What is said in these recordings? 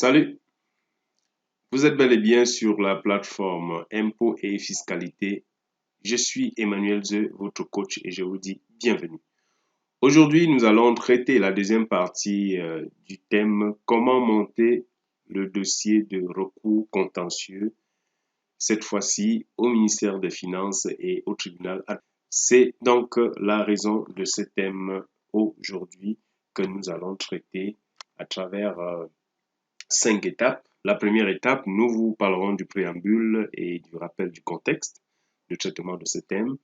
Salut, vous êtes bel et bien sur la plateforme Impôts et Fiscalité. Je suis Emmanuel Ze, votre coach, et je vous dis bienvenue. Aujourd'hui, nous allons traiter la deuxième partie du thème comment monter le dossier de recours contentieux, cette fois-ci au ministère des Finances et au tribunal. C'est donc la raison de ce thème aujourd'hui que nous allons traiter à travers 5 étapes. La première étape, nous vous parlerons du préambule et du rappel du contexte de traitement de ce thème.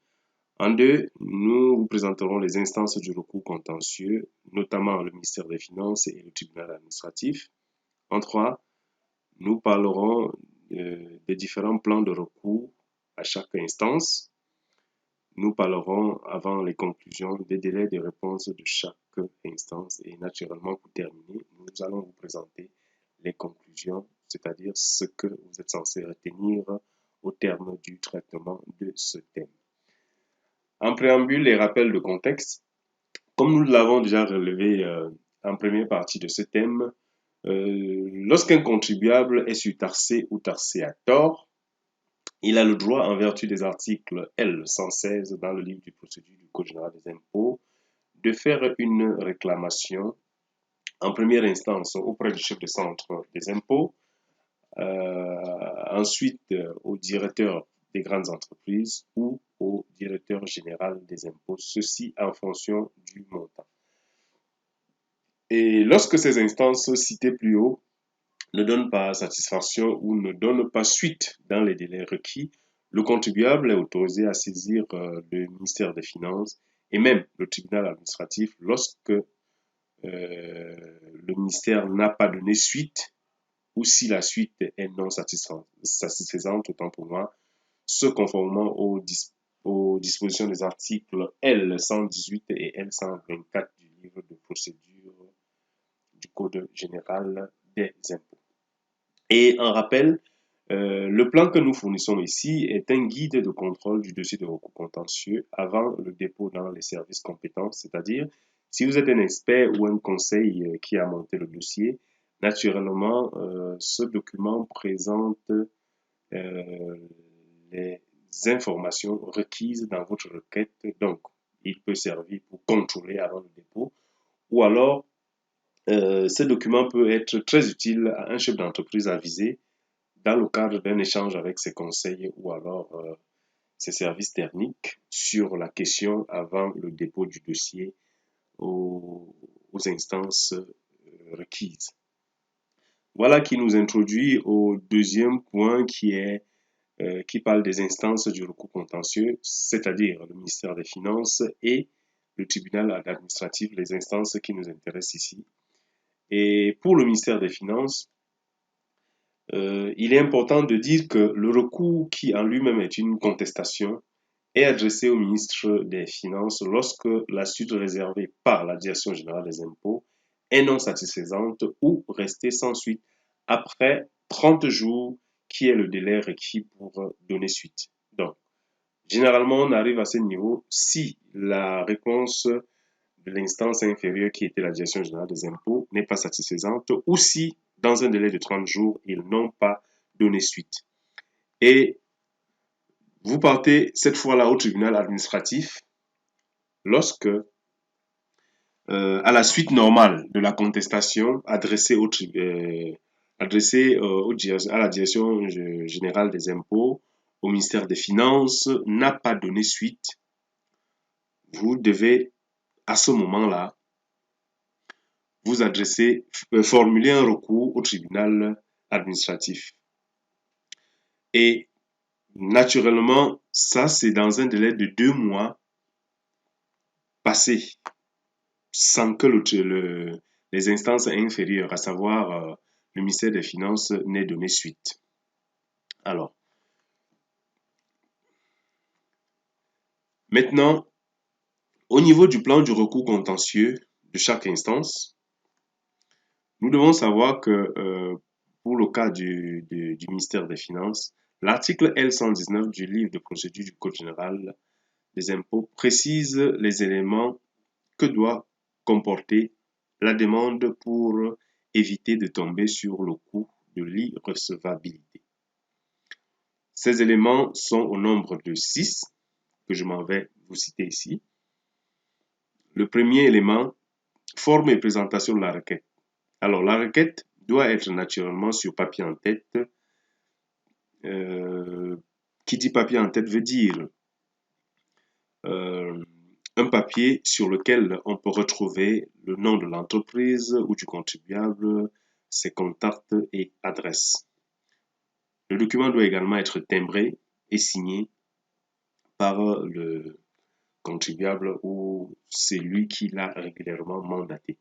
En deux, nous vous présenterons les instances du recours contentieux, notamment le ministère des Finances et le tribunal administratif. En trois, nous parlerons des différents plans de recours à chaque instance. Nous parlerons, avant les conclusions, des délais de réponse de chaque instance. Et naturellement, pour terminer, nous allons vous présenter les conclusions, c'est-à-dire ce que vous êtes censé retenir au terme du traitement de ce thème. En préambule, les rappels de contexte. Comme nous l'avons déjà relevé en première partie de ce thème, lorsqu'un contribuable est surtaxé ou taxé à tort, il a le droit, en vertu des articles L 116 dans le livre de procédure du Code général des impôts, de faire une réclamation en première instance auprès du chef de centre des impôts, ensuite au directeur des grandes entreprises ou au directeur général des impôts, ceci en fonction du montant. Et lorsque ces instances citées plus haut ne donnent pas satisfaction ou ne donnent pas suite dans les délais requis, le contribuable est autorisé à saisir le ministère des Finances et même le tribunal administratif lorsque le ministère n'a pas donné suite ou si la suite est non satisfaisante, autant pour moi, ce conformément aux dispositions des articles L 118 et L 124 du livre de procédure du Code général des impôts. Et en rappel, le plan que nous fournissons ici est un guide de contrôle du dossier de recours contentieux avant le dépôt dans les services compétents, c'est-à-dire si vous êtes un expert ou un conseil qui a monté le dossier, naturellement, ce document présente les informations requises dans votre requête. Donc, il peut servir pour contrôler avant le dépôt ou alors ce document peut être très utile à un chef d'entreprise avisé dans le cadre d'un échange avec ses conseils ou alors ses services techniques sur la question avant le dépôt du dossier aux instances requises. Voilà qui nous introduit au deuxième point qui parle des instances du recours contentieux, c'est-à-dire le ministère des Finances et le tribunal administratif, les instances qui nous intéressent ici. Et pour le ministère des Finances, il est important de dire que le recours, qui en lui-même est une contestation, est adressé au ministre des Finances lorsque la suite réservée par la Direction générale des impôts est non satisfaisante ou restée sans suite après 30 jours, qui est le délai requis pour donner suite. Donc, généralement, on arrive à ce niveau si la réponse de l'instance inférieure, qui était la Direction générale des impôts, n'est pas satisfaisante ou si, dans un délai de 30 jours, ils n'ont pas donné suite. Et vous partez cette fois-là au tribunal administratif lorsque, à la suite normale de la contestation adressée à la Direction générale des impôts, au ministère des Finances, n'a pas donné suite, vous devez à ce moment-là vous adresser, formuler un recours au tribunal administratif. Et naturellement, ça c'est dans un délai de 2 mois passés sans que les instances inférieures, à savoir le ministère des Finances, n'aient donné suite. Alors, maintenant, au niveau du plan du recours contentieux de chaque instance, nous devons savoir que pour le cas du ministère des Finances, l'article L 119 du livre de procédure du Code général des impôts précise les éléments que doit comporter la demande pour éviter de tomber sur le coup de l'irrecevabilité. Ces éléments sont au nombre de 6 que je m'en vais vous citer ici. Le premier élément, forme et présentation de la requête. Alors, la requête doit être naturellement sur papier en tête. Qui dit papier en tête veut dire un papier sur lequel on peut retrouver le nom de l'entreprise ou du contribuable, ses contacts et adresses. Le document doit également être timbré et signé par le contribuable ou celui qui l'a régulièrement mandaté.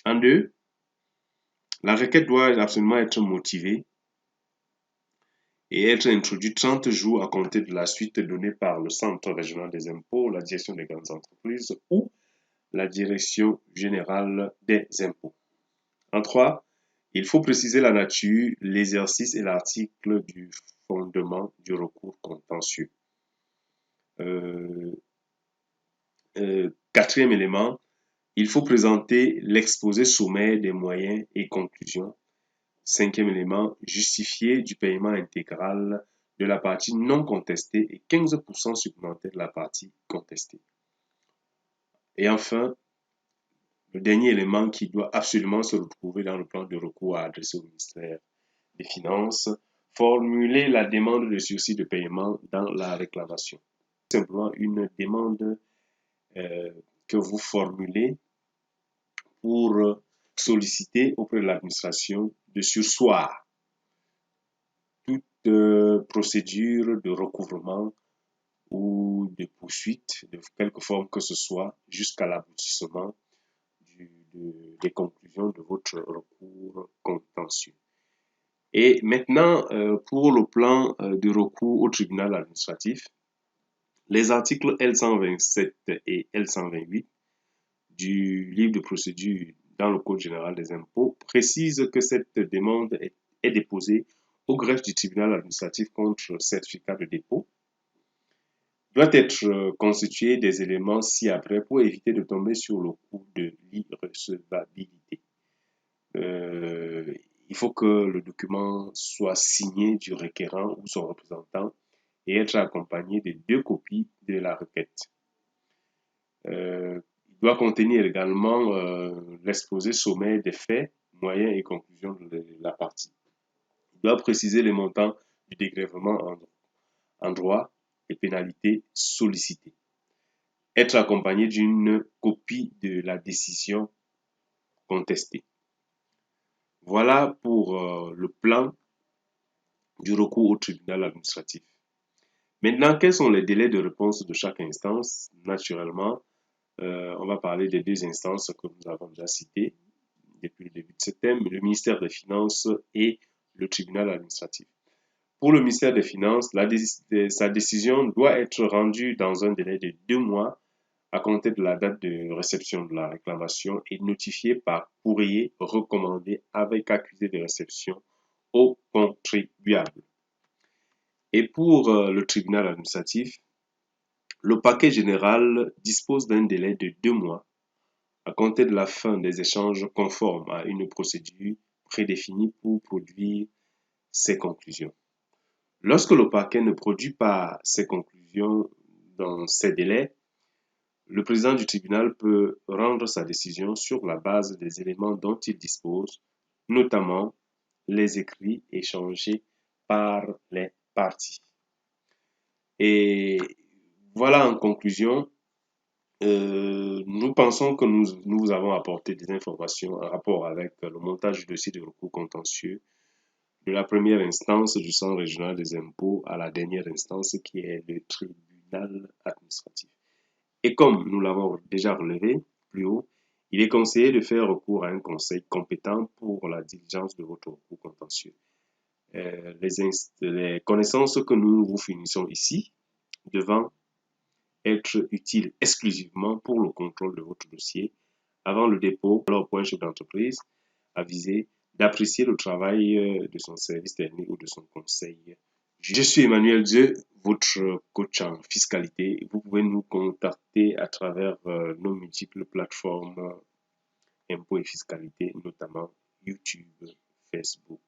En deux, la requête doit absolument être motivée et être introduite 30 jours à compter de la suite donnée par le Centre régional des impôts, la direction des grandes entreprises ou la direction générale des impôts. En 3, il faut préciser la nature, l'exercice et l'article du fondement du recours contentieux. Quatrième élément, il faut présenter l'exposé sommaire des moyens et conclusions. Cinquième élément, justifier du paiement intégral de la partie non contestée et 15% supplémentaire de la partie contestée. Et enfin, le dernier élément qui doit absolument se retrouver dans le plan de recours à adresser au ministère des Finances, formuler la demande de sursis de paiement dans la réclamation. Simplement une demande que vous formulez pour solliciter auprès de l'administration de surseoir toute procédure de recouvrement ou de poursuite de quelque forme que ce soit jusqu'à l'aboutissement des conclusions de votre recours contentieux. Et maintenant, pour le plan de recours au tribunal administratif, les articles L127 et L128 du livre de procédure dans le Code général des impôts précisent que cette demande est déposée au greffe du tribunal administratif contre certificat de dépôt, doit être constituée des éléments ci-après pour éviter de tomber sur le coup de l'irrecevabilité. Il faut que le document soit signé du requérant ou son représentant et être accompagné de 2 copies de la requête. Il doit contenir également l'exposé sommaire des faits, moyens et conclusions de la partie. Il doit préciser les montants du dégrèvement en droit et pénalités sollicitées. Être accompagné d'une copie de la décision contestée. Voilà pour le plan du recours au tribunal administratif. Maintenant, quels sont les délais de réponse de chaque instance? Naturellement, on va parler des 2 instances que nous avons déjà citées depuis le début de ce thème, le ministère des Finances et le tribunal administratif. Pour le ministère des Finances, sa décision doit être rendue dans un délai de 2 mois à compter de la date de réception de la réclamation et notifiée par courrier recommandé avec accusé de réception au contribuable. Et pour le tribunal administratif, le parquet général dispose d'un délai de 2 mois à compter de la fin des échanges conformes à une procédure prédéfinie pour produire ses conclusions. Lorsque le parquet ne produit pas ses conclusions dans ces délais, le président du tribunal peut rendre sa décision sur la base des éléments dont il dispose, notamment les écrits échangés par les parties. Et voilà en conclusion, nous pensons que nous vous avons apporté des informations en rapport avec le montage du dossier de recours contentieux de la première instance du Centre régional des impôts à la dernière instance qui est le tribunal administratif. Et comme nous l'avons déjà relevé plus haut, il est conseillé de faire recours à un conseil compétent pour la diligence de votre recours contentieux. Les connaissances que nous vous fournissons ici devant être utiles exclusivement pour le contrôle de votre dossier avant le dépôt, alors pour un chef d'entreprise avisé d'apprécier le travail de son service technique ou de son conseil. Je suis Emmanuel Dieu, votre coach en fiscalité. Vous pouvez nous contacter à travers nos multiples plateformes impôts et fiscalité, notamment YouTube, Facebook.